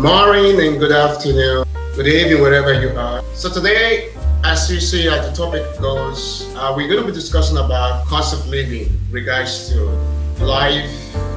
morning and good afternoon, good evening, wherever you are. So today, as you see, as the topic goes, we're going to be discussing about cost of living, regards to life,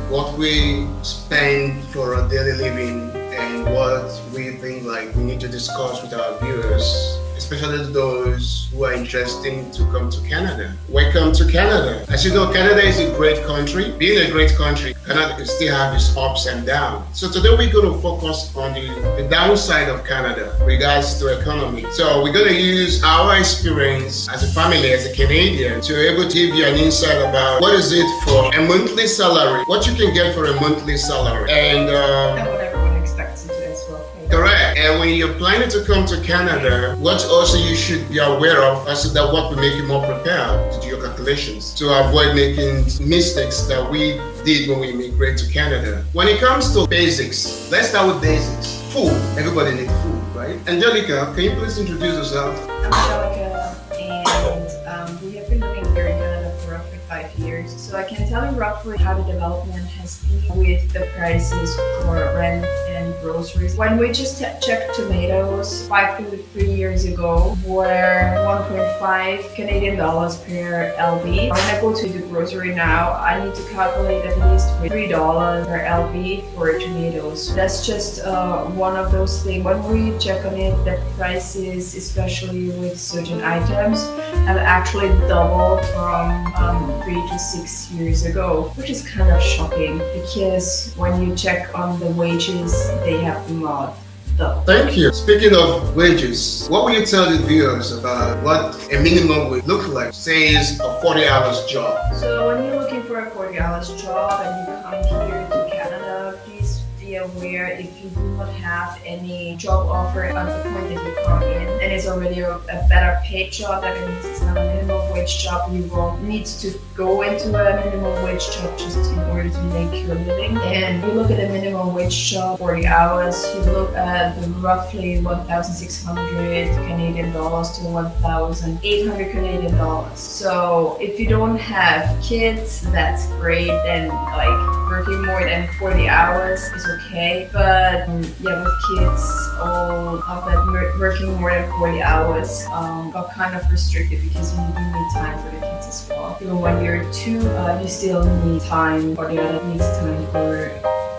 what we spend for our daily living, and what we think like we need to discuss with our viewers, especially those who are interested to come to Canada. Welcome to Canada. As you know, Canada is a great country. Being a great country, Canada still have its ups and downs. So today we're going to focus on the downside of Canada regards to economy. So we're going to use our experience as a family, as a Canadian, to be able to give you an insight about what is it for a monthly salary, what you can get for a monthly salary, and what everyone expects to do as well. correct. And when you're planning to come to Canada, what also you should be aware of, also that what will make you more prepared to do your calculations, to avoid making mistakes that we did when we immigrated to Canada. When it comes to basics, let's start with basics. Food. Everybody needs food, right? Angelica, can you please introduce yourself? I'm Angelica, and we have been living here in Canada for roughly 5 years. So I can tell you roughly how the development has been with the prices for rent and groceries. When we just checked tomatoes 5 to 3 years ago were 1.5 Canadian dollars per LB. When I go to the grocery now, I need to calculate at least with $3 per LB for tomatoes. That's just one of those things. When we check on it, the prices, especially with certain items, have actually doubled from 3 to 6 years ago, which is kind of shocking because when you check on the wages, they have not doubled. Thank you. Speaking of wages, what will you tell the viewers about what a minimum would look like, say it's a 40 hours job? So when you're looking for a 40 hours job and you come here to Canada, please be aware if you do not have any job offer at the point that you come in and it's already a better paid job, that means it's not a minimum wage job, you will need to go into a minimum wage job just in order to make your living. And you look at a minimum wage job, 40 hours, you look at the roughly 1,600 Canadian dollars to 1,800 Canadian dollars. So if you don't have kids, that's great. Then like working more than 40 hours is okay. But yeah, with kids, all of that working more than 40 hours got kind of restricted because you do need time for the kids as well. Even when you're two, you still need time, or the other needs time for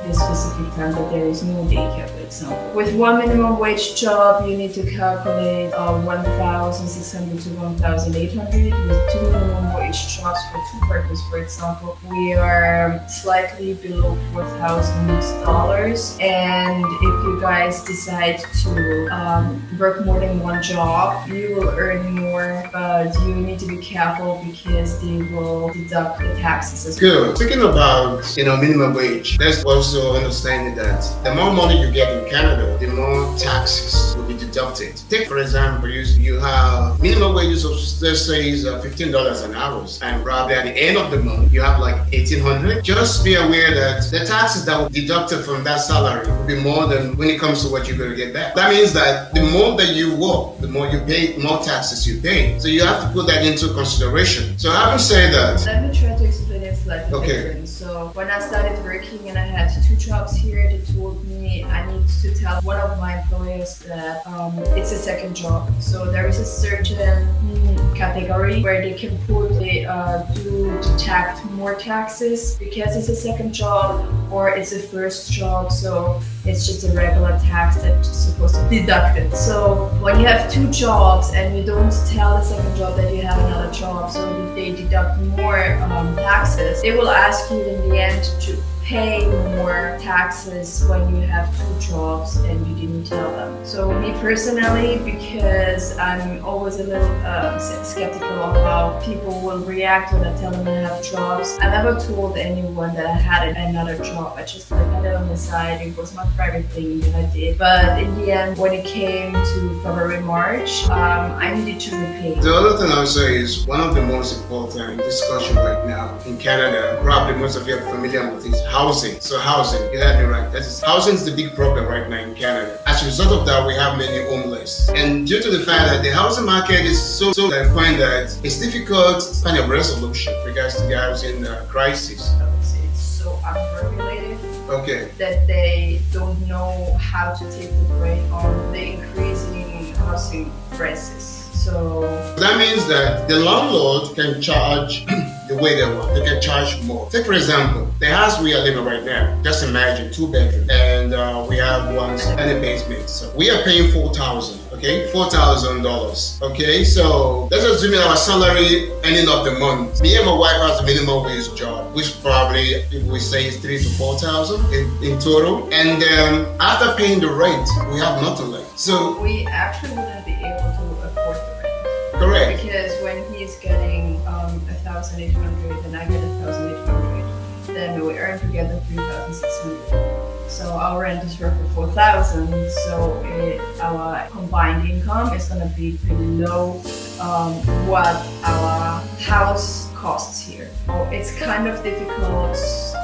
this specific time that there is no daycare, for example. With one minimum wage job, you need to calculate 1,600 to 1,800. With two minimum wage jobs for two workers, for example, we are slightly below $4,000. And if you guys decide to work more than one job, you will earn more, but you need to be careful because they will deduct the taxes as well. Good. Speaking about minimum wage, there's also understanding that the more money you get in Canada, the more taxes will be deducted. Take for example, you have minimum wages of let's say is $15 an hour, and probably at the end of the month you have like $1,800. Just be aware that the taxes that will be deducted from that salary will be more than when it comes to what you're going to get back. That means that the more that you work, the more you pay, more taxes you pay. So you have to put that into consideration. So having said that, let me try to explain it slightly different. So when I started working and I had 2 jobs here, they told me I need to tell one of my employers that it's a second job. So there is a certain category where they can put to deduct more taxes because it's a second job or it's a first job. So it's just a regular tax that's supposed to be deducted. So when you have 2 jobs and you don't tell the second job that you have another job, so if they deduct more taxes, they will ask you in the end to pay more taxes when you have 2 jobs and you didn't tell them. So me personally, because I'm always a little skeptical of how people will react when I tell them I have jobs, I never told anyone that I had another job. I just had it on the side. It was my private thing that I did. But in the end, when it came to February, March, I needed to repay. The other thing I would say is one of the most important discussion right now in Canada, probably most of you are familiar with, is housing. So housing, you heard me right. Housing is the big problem right now in Canada. As a result of that, we have many homeless. And due to the fact that the housing market is so to the point that it's difficult to find a resolution with regards to the housing crisis. I would say it's so unregulated Okay. that they don't know how to take the break on the increasing housing prices. So that means that the landlord can charge the way they want. They can charge more. Take for example, the house we are living right now. Just imagine 2 bedroom, and we have one and a basement. So we are paying $4,000. Okay, $4,000. Okay, so let's assume our salary ending of the month. Me and my wife has a minimum wage job, which probably if we say is 3,000 to 4,000 in total. And after paying the rent, we have nothing left. So we actually wouldn't be able to afford the rent. Correct. Because when he's getting 1,800 and I get 1,800, then we earn together 3,600. So our rent is roughly 4,000. So our combined income is going to be below what our house costs here. So it's kind of difficult,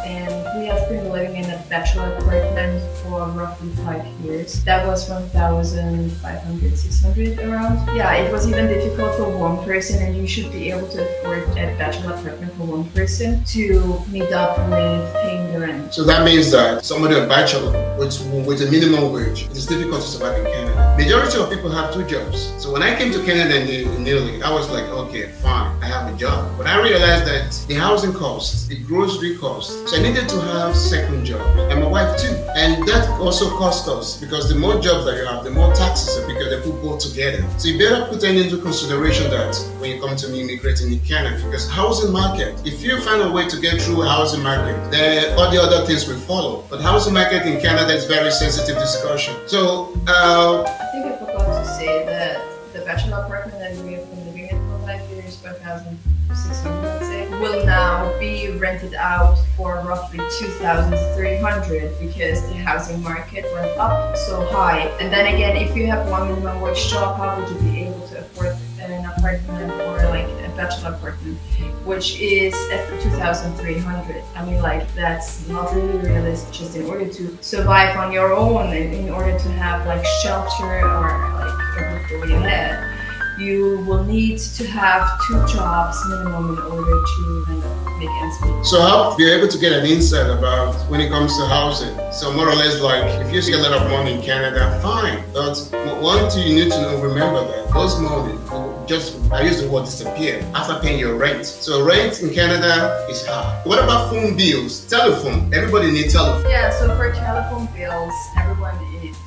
and we have been living in a bachelor apartment for roughly 5 years. That was 1,500, 600 around. Yeah, it was even difficult for one person, and you should be able to afford a bachelor apartment for one person to meet up with paying the rent. So that means that somebody a bachelor with a minimum wage, it is difficult to survive in Canada. Majority of people have 2 jobs. So when I came to Canada initially, I was like, okay, fine, I have a job. But I realized that the housing costs, the grocery costs, so I needed to have second job, and my wife too. And that also cost us, because the more jobs that you have, the more taxes are, because they put both together. So you better put that into consideration that when you come to immigrating in Canada, because housing market, if you find a way to get through a housing market, then all the other things will follow. But housing market in Canada is very sensitive discussion. So I think I forgot to say that the bachelor apartment that we have been living in for 5 years, 1,600, let's say, will now be rented out for roughly 2,300 because the housing market went up so high. And then again, if you have one minimum wage job, how would you be able to afford an apartment or like a bachelor apartment, which is at 2,300? I mean, like, that's not really realistic. Just in order to survive on your own, and in order to have like shelter or like a roof over your head, you will need to have 2 jobs minimum in order to kind of make ends meet. So how be able to get an insight about when it comes to housing? So more or less, like, if you see a lot of money in Canada, fine. But one thing you need to remember that those money just, I use the word disappear after paying your rent. So rent in Canada is high. What about phone bills? Telephone. Everybody needs telephone. Yeah, so for telephone bills, everyone,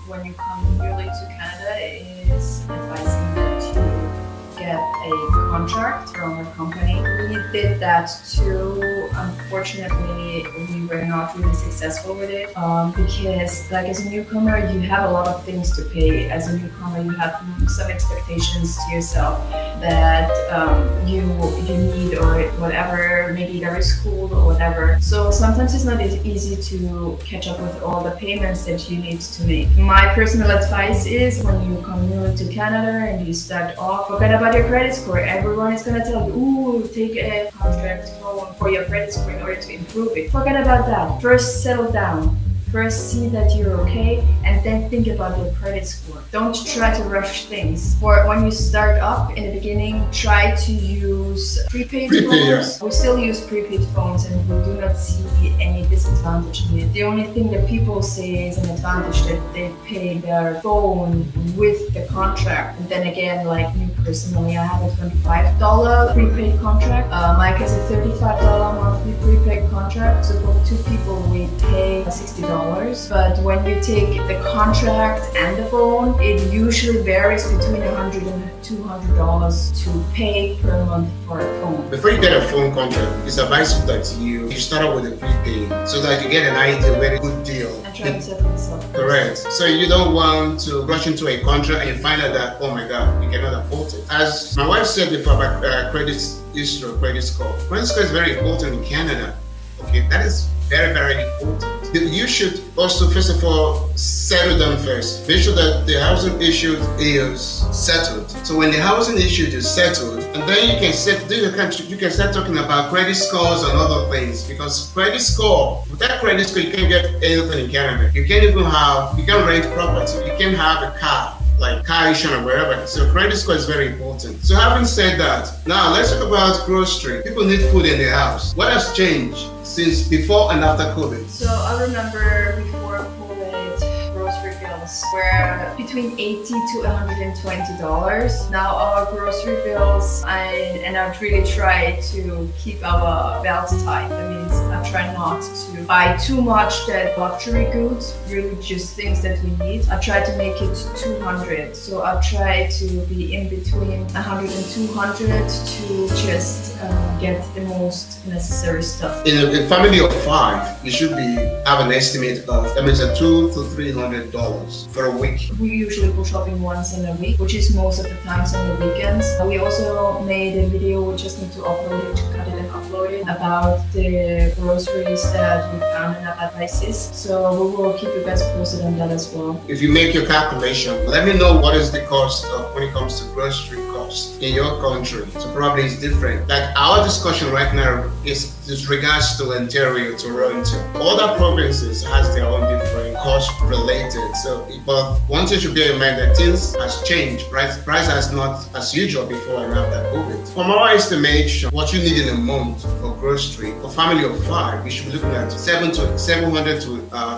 when you come newly to Canada, is advising that you get a contract from a company. We did that too. Unfortunately, we were not really successful with it because, like, as a newcomer, you have a lot of things to pay. As a newcomer, you have some expectations to yourself that you need, or whatever. Maybe there is school or whatever. So sometimes it's not as easy to catch up with all the payments that you need to make. My personal advice is, when you come new to Canada and you start off, forget about your credit score. Everyone is gonna tell you, ooh, take a contract loan for your credit score in order to improve it. Forget about that. First, settle down. First, see that you're okay, and then think about your credit score. Don't try to rush things. For when you start up in the beginning, try to use prepaid phones. Yeah. We still use prepaid phones, and we do not see any disadvantage in it. The only thing that people say is an advantage, that they pay their phone with the contract. And then again, like me personally, I have a $25 prepaid contract. Mike has a $35 monthly prepaid contract. So for 2 people, we pay $60. But when you take the contract and the phone, it usually varies between $100 and $200 to pay per month for a phone. Before you get a phone contract, it's advisable that you start out with a prepaid so that you get an idea, very good deal. And try to settle yourself. Correct. So you don't want to rush into a contract and you find out that, oh my God, you cannot afford it. As my wife said before about credit history, credit score. Credit score is very important in Canada. Okay, that is very, very important. You should also, first of all, settle down first. Make sure that the housing issue is settled. So when the housing issue is settled, and then you can start talking about credit scores and other things. Because credit score, without credit score, you can't get anything in Canada. You can't rent property. You can't have a car, like car insurance or wherever. So credit score is very important. So having said that, now let's talk about grocery. People need food in their house. What has changed since before and after COVID? So I remember before COVID, bills were between $80 to $120. Now our grocery bills, and I really try to keep our belts tight. That means I try not to buy too much that luxury goods, really just things that we need. I try to make it 200. So I try to be in between 100 and 200 to just get the most necessary stuff. In a family of 5, you should have an estimate of, that means $200 to $300 for a week. We usually go shopping once in a week, which is most of the times on the weekends. We also made a video, we just need to upload it, cut it and upload it, about the groceries that we found in our prices. So we will keep you guys posted on that as well. If you make your calculation, let me know what is the cost of when it comes to grocery costs in your country. So probably it's different. Like our discussion right now is regards to Ontario, Toronto. Other provinces has their own different cost related. So, but one thing should bear in mind that things has changed. Price has not as usual before and after COVID. From our estimation, what you need in a month for grocery for family of 5, you should be looking at $700 to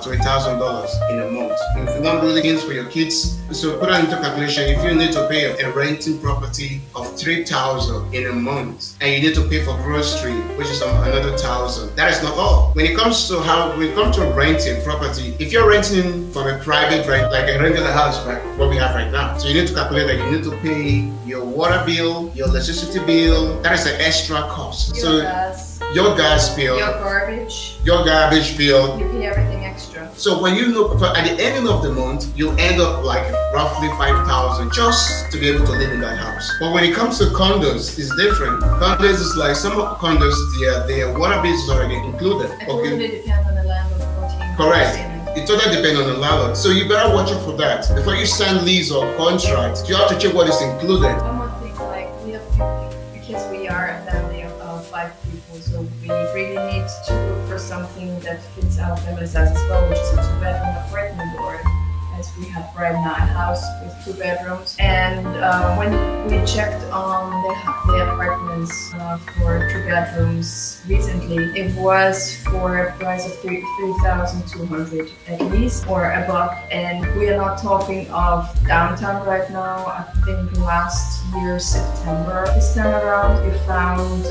$1,000 in a month. If you want really things for your kids, so put that into calculation. If you need to pay a renting property of $3,000 in a month, and you need to pay for grocery, which is another $1,000, that is not all. When it comes to renting property, if you're renting from a private rent, like a rented house, like what we have right now, so you need to calculate that you need to pay your water bill, your electricity bill. That is an extra cost. Your gas bill, your garbage bill. You pay everything extra. So when you look at the ending of the month, you end up like roughly $5,000 just to be able to live in that house. But when it comes to condos, it's different. Condos is like some condos, their water bill is already included. It totally depends on the landlord. Correct. It totally depends on the landlord. So you better watch out for that. Before you sign lease or contract, you have to check what is included. One more thing, like we have people, because we are a family of 5 people, so we really need to look for something that fits our family size as well, which is a 2-bedroom apartment, or as we have right now, a house with 2 bedrooms. And when we checked on the apartments for 2 bedrooms recently, it was for a price of $3,200 at least, or above. And we are not talking of downtown right now. I think last year, September, this time around, we found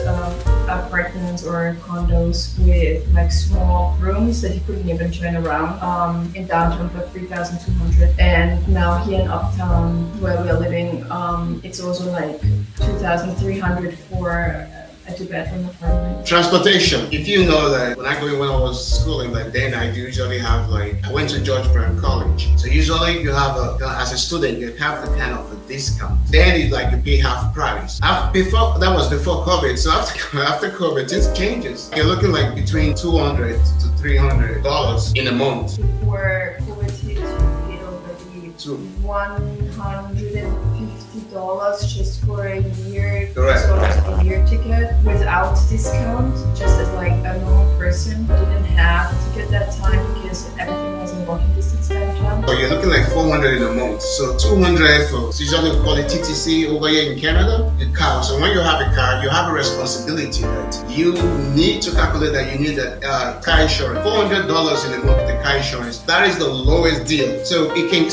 apartments or condos with like small rooms that you couldn't even turn around in downtown for $3,200. And now here in Uptown, where we are living, it's also like $2,300 for a 2-bedroom apartment. Transportation. If you know that when I was schooling, like then I usually have I went to George Brown College. So usually you have as a student, you have the kind of a discount. Then it's like you pay half price. That was before COVID. So after COVID, things changes. You're looking like between $200 to $300 in a month. Before COVID hit, you paid already $150 just for a year. Correct. So a year ticket without discount, just as like a normal person who didn't have a ticket that time because everything was in walking distance downtown. So you're looking like $400 in a month. So $200 for, usually we call it TTC over here in Canada, the car. So when you have a car, you have a responsibility that you need to calculate that you need a car insurance. $400 in a month, the car insurance. That is the lowest deal. So it can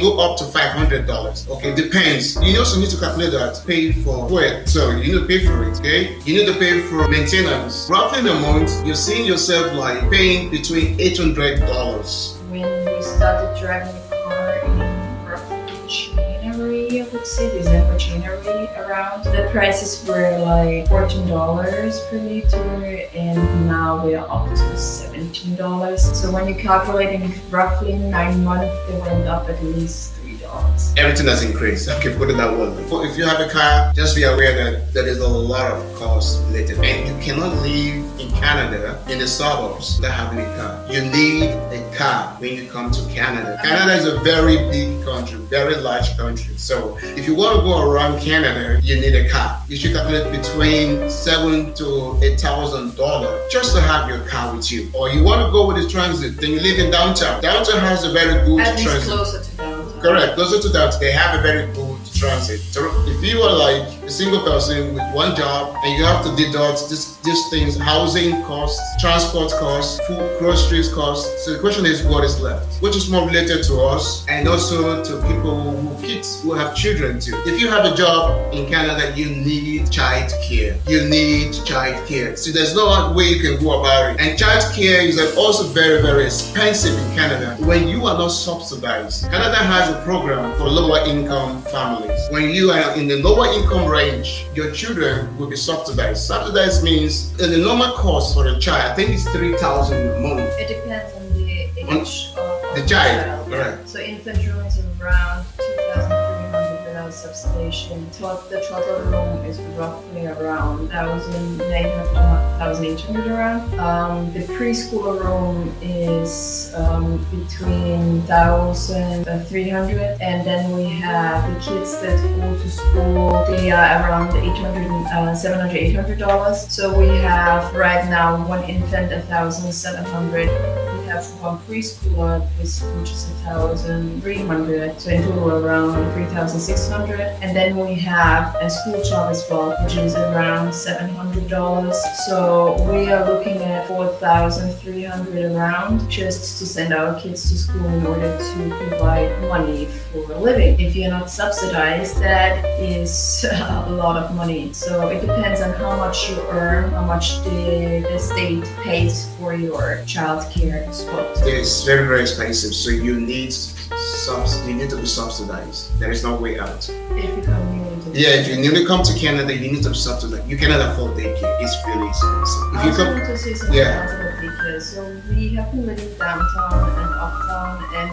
go up to $500. Okay, depends. You also need to calculate that, pay for it. So you need to pay for it, okay? You need to pay for maintenance. Roughly in a month, you're seeing yourself like paying between $800. When we started driving the car in roughly January, I would say, December, January around, the prices were like $14 per liter, and now we're up to $17. So when you calculate in roughly 9 months, they went up at least $3. Everything has increased. Okay, put it that way. If you have a car, just be aware that there is a lot of costs related, and you cannot live in Canada in the suburbs without having a car. You need a car when you come to Canada. Canada is a very big country, very large country. So if you want to go around Canada, you need a car. You should calculate between $7,000 to $8,000 just to have your car with you. Or you want to go with the transit, then you live in downtown. Downtown has a very good at least transit. Closer to downtown. Correct. Closer to that, they have a very good transit. So if you are like a single person with one job, and you have to deduct these things: housing costs, transport costs, food, groceries costs. So the question is, what is left? Which is more related to us and also to people who have children too. If you have a job in Canada, you need childcare. You need childcare. So there's no way you can go about it. And childcare is also very, very expensive in Canada when you are not subsidized. Canada has a program for lower income families. When you are in the lower income range, your children will be subsidized. Subsidized means the normal cost for a child, I think it's $3,000 a month. It depends on the age of the child. Right. So infant room is around 2,300 without subsidization. The toddler room is roughly around 1,900 to 1,800 around. The preschooler room is between 1,300, and then we have the kids that go to school. They are around $700-800. So we have right now one infant 1,700. We have one preschooler which is 1,300, so in total around 3,600. And then we have a school child as well, which is around $700. So we are looking at 4,300 around just to send our kids to school in order to provide money for a living. If you're not subsidized, that is a lot of money. So it depends on how much you earn, how much the state pays for your child care spot. It's very, very expensive, so you need to be subsidized. There is no way out. If you come newly to if you newly come to Canada, you need to be subsidized. You cannot afford daycare. It's really expensive. I also want to say something else about daycare. So we have been living downtown and uptown, and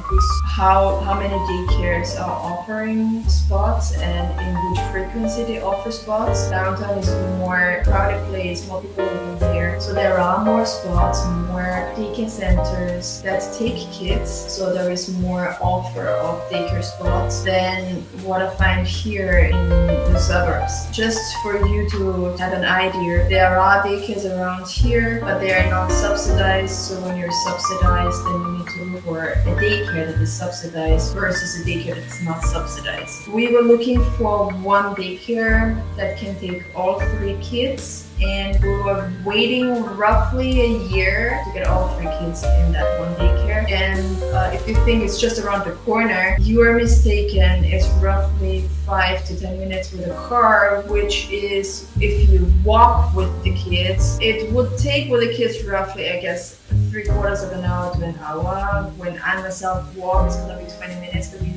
how many daycares are offering spots and in which frequency they offer spots. Downtown is a more crowded place, more people living there. So there are more spots, more daycare centers that take kids. So there is more offer of daycare spots than what I find here in the suburbs. Just for you to have an idea, there are daycares around here, but they are not subsidized. So when you're subsidized, then you need to look for a daycare that is subsidized versus a daycare that is not subsidized. We were looking for one daycare that can take all 3 kids, and we were waiting roughly a year to get all 3 kids in that one daycare. And if you think it's just around the corner, you are mistaken. It's roughly 5 to 10 minutes with a car, which is, if you walk with the kids, it would take with the kids roughly, I guess, 3/4 of an hour to an hour. When I myself walk, it's gonna be 20 minutes, but you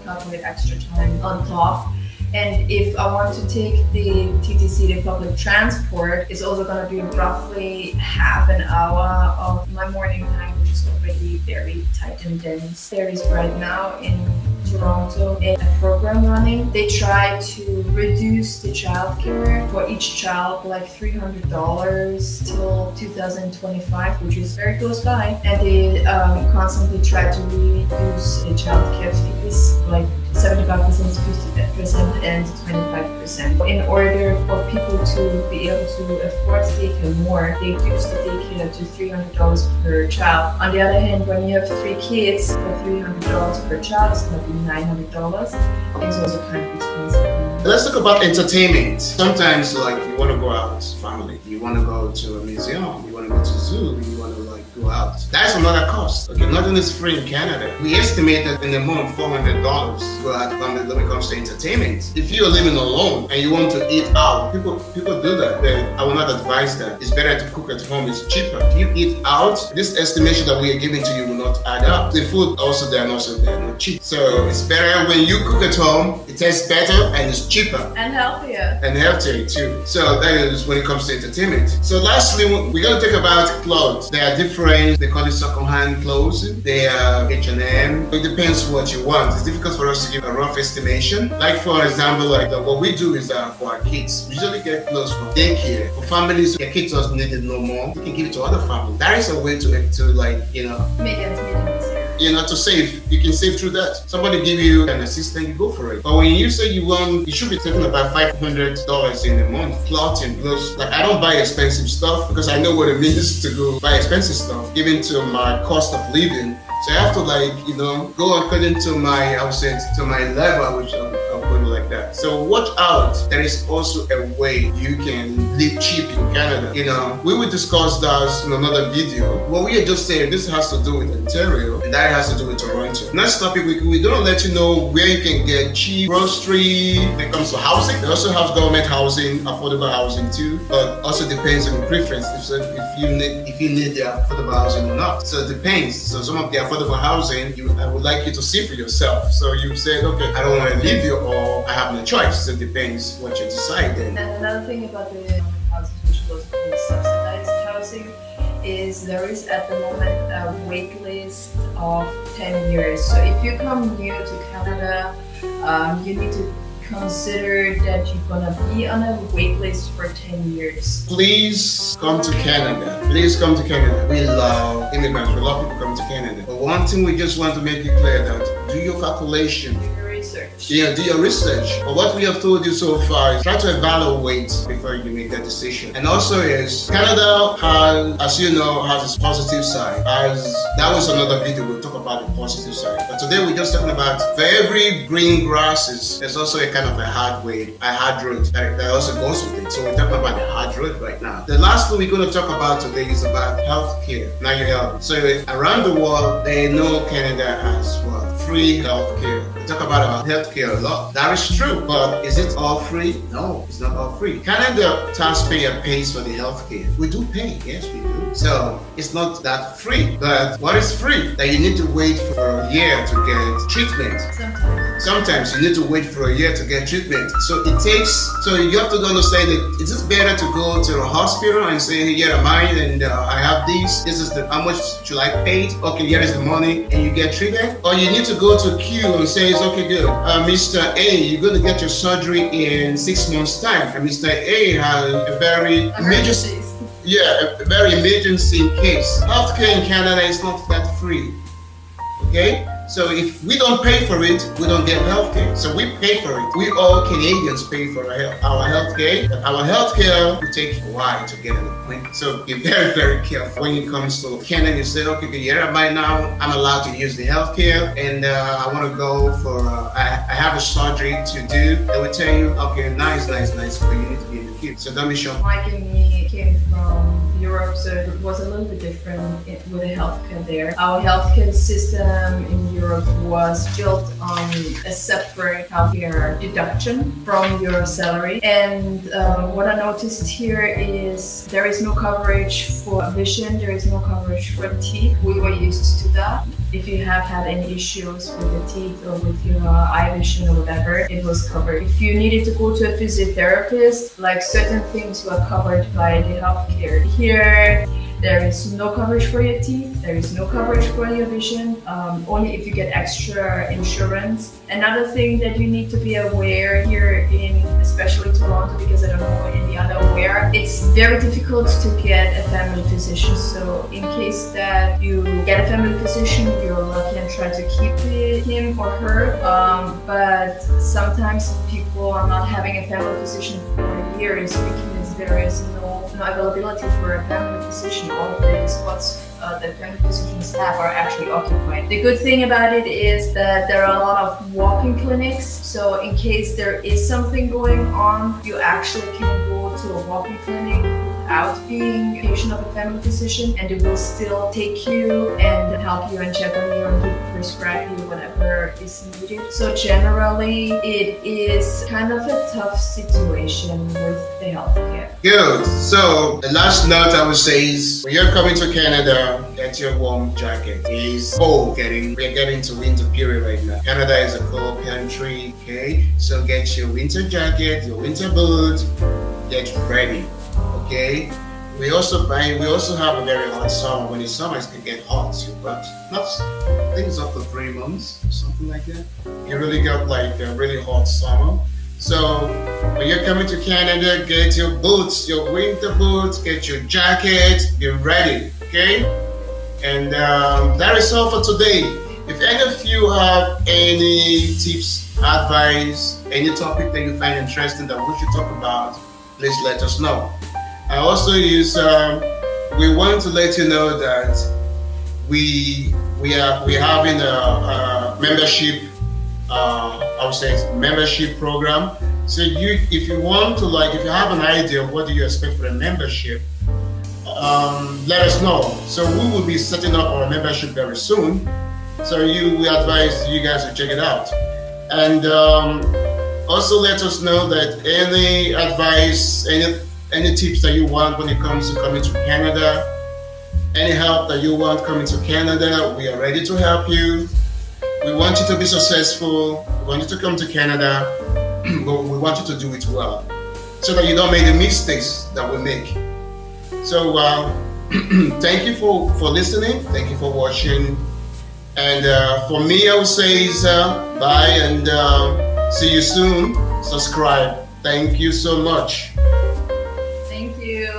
calculate extra time on top. And if I want to take the TTC, the public transport, it's also going to be roughly half an hour of my morning time, which is already very tight and dense. There is right now in Toronto a program running. They try to reduce the childcare for each child like $300 till 2025, which is very close by. And they constantly try to reduce the childcare fees like 75%, 50%, and 25%. In order for people to be able to afford daycare more, they reduce the daycare to $300 per child. On the other hand, when you have 3 kids, for $300 per child, it's going to be $900. It's also kind of expensive. Let's talk about entertainment. Sometimes, like, you want to go out with family, you want to go to a museum, you want to go to a zoo, you want to go out. That's another cost. Okay, nothing is free in Canada. We estimate that in a month, $400 go out when it comes to entertainment. If you're living alone and you want to eat out, people do that. Then I will not advise that. It's better to cook at home. It's cheaper. If you eat out, this estimation that we are giving to you will not add up. The food also they're not cheap. So it's better when you cook at home. It tastes better and it's cheaper and healthier. And healthier too. So that is when it comes to entertainment. So lastly, we're going to talk about clothes. They are different. They call it second-hand clothes. They are H&M. It depends what you want. It's difficult for us to give a rough estimation. Like for example, what we do is for our kids, we usually get clothes from daycare. For families, their kids doesn't need it no more. You can give it to other families. That is a way to make ends meet. To save. You can save through that. Somebody give you an assistant, you go for it. But when you say you should be taking about $500 in a month. Clothing, clothes. Like, I don't buy expensive stuff because I know what it means to go buy expensive stuff, given to my cost of living. So I have to go according to my, to my level, which I'll put like like that. So watch out. There is also a way you can live cheap in Canada. We will discuss that in another video. What we are just saying, this has to do with Ontario and that has to do with Toronto. Next topic, we're going to let you know where you can get cheap grocery when it comes to housing. They also have government housing, affordable housing too, but also depends on your preference if you need the affordable housing or not. So it depends. So some of the affordable housing, I would like you to see for yourself. So you said, okay, I don't want to live here or I have no choice. So it depends what you decide then. And another thing about the houses, which was called subsidized housing, is there is at the moment a wait list of 10 years. So if you come new to Canada, you need to consider that you're gonna be on a wait list for 10 years. Please come to Canada. Please come to Canada. We love immigrants. We love people coming to Canada. But one thing we just want to make it clear that do your calculation. Research. Yeah, do your research. But what we have told you so far is try to evaluate before you make that decision. And also is Canada has, as you know, has its positive side. That was another video, we'll talk about the positive side. But today we're just talking about for every green grasses, there's also a kind of a hard road that also goes with it. So we're talking about the hard road right now. The last thing we're going to talk about today is about healthcare. Now you help. So around the world, they know Canada as well. Free healthcare. We talk about healthcare a lot. That is true, but is it all free? No, it's not all free. Canada taxpayer pays for the healthcare. We do pay, yes we do. So it's not that free. But what is free? That you need to wait for a year to get treatment. Sometimes you need to wait for a year to get treatment. So you have to understand that is it better to go to a hospital and say, hey, here am I and I have this. This is how much should I pay? Okay, here is the money and you get treated. Or you need to go to queue and say, okay, good. Mr. A, you're going to get your surgery in 6 months' time. And Mr. A has a very emergency. Yeah, a very emergency case. Healthcare in Canada is not that free. Okay? So if we don't pay for it, we don't get healthcare. So we pay for it. We all Canadians pay for our healthcare. Our healthcare will take a while to get an appointment. So be very, very careful when it comes to Canada. You say, okay, here am I now? I'm allowed to use the healthcare, and I want to go for. I have a surgery to do. They will tell you, okay, nice, but you need to be in the queue. So don't be shocked. Mike and me came from Europe, so it was a little bit different with the healthcare there. Our healthcare system in Europe was built on a separate healthcare deduction from your salary. And what I noticed here is there is no coverage for vision, there is no coverage for teeth. We were used to that. If you have had any issues with the teeth or with your eye vision or whatever, it was covered. If you needed to go to a physiotherapist, like certain things were covered by the healthcare. Here, there is no coverage for your teeth, there is no coverage for your vision, only if you get extra insurance. Another thing that you need to be aware here in especially Toronto, because I don't know in the other where, it's very difficult to get a family physician. So in case that you get a family physician, you're lucky and try to keep him or her. But sometimes people are not having a family physician for years because there is no availability for a family physician. All of the spots that family physicians have are actually occupied. The good thing about it is that there are a lot of walk-in clinics. So in case there is something going on, you actually can go to a walk-in clinic without being a patient of a family physician, and they will still take you and help you and check on you and prescribe you whatever is needed. So generally, it is kind of a tough situation with the healthcare. Good. So the last note I would say is when you're coming to Canada, get your warm jacket. It's cold. We're getting to winter period right now. Canada is a cold country, okay? So get your winter jacket, your winter boots, get ready. Okay, we also have a very hot summer. When it's summer, it can get hot too, but not things up to 3 months, something like that. You really got like a really hot summer. So when you're coming to Canada, get your boots, your winter boots, get your jacket, get ready. Okay, and that is all for today. If any of you have any tips, advice, any topic that you find interesting that we should talk about, please let us know. I also we want to let you know that we're having a membership I would say membership program. So if you want to if you have an idea of what do you expect for a membership, let us know. So we will be setting up our membership very soon. So we advise you guys to check it out. And also let us know that any advice, any tips that you want when it comes to coming to Canada, any help that you want coming to Canada, we are ready to help you. We want you to be successful. We want you to come to Canada, but we want you to do it well, so that you don't make the mistakes that we make. So thank you for listening. Thank you for watching. And for me, I would say is bye and see you soon. Subscribe. Thank you so much. Thank you.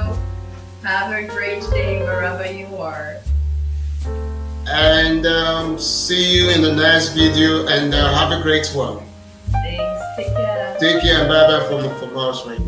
Have a great day wherever you are. And see you in the next video, and have a great one. Thanks. Take care. Take care and bye bye from us right now.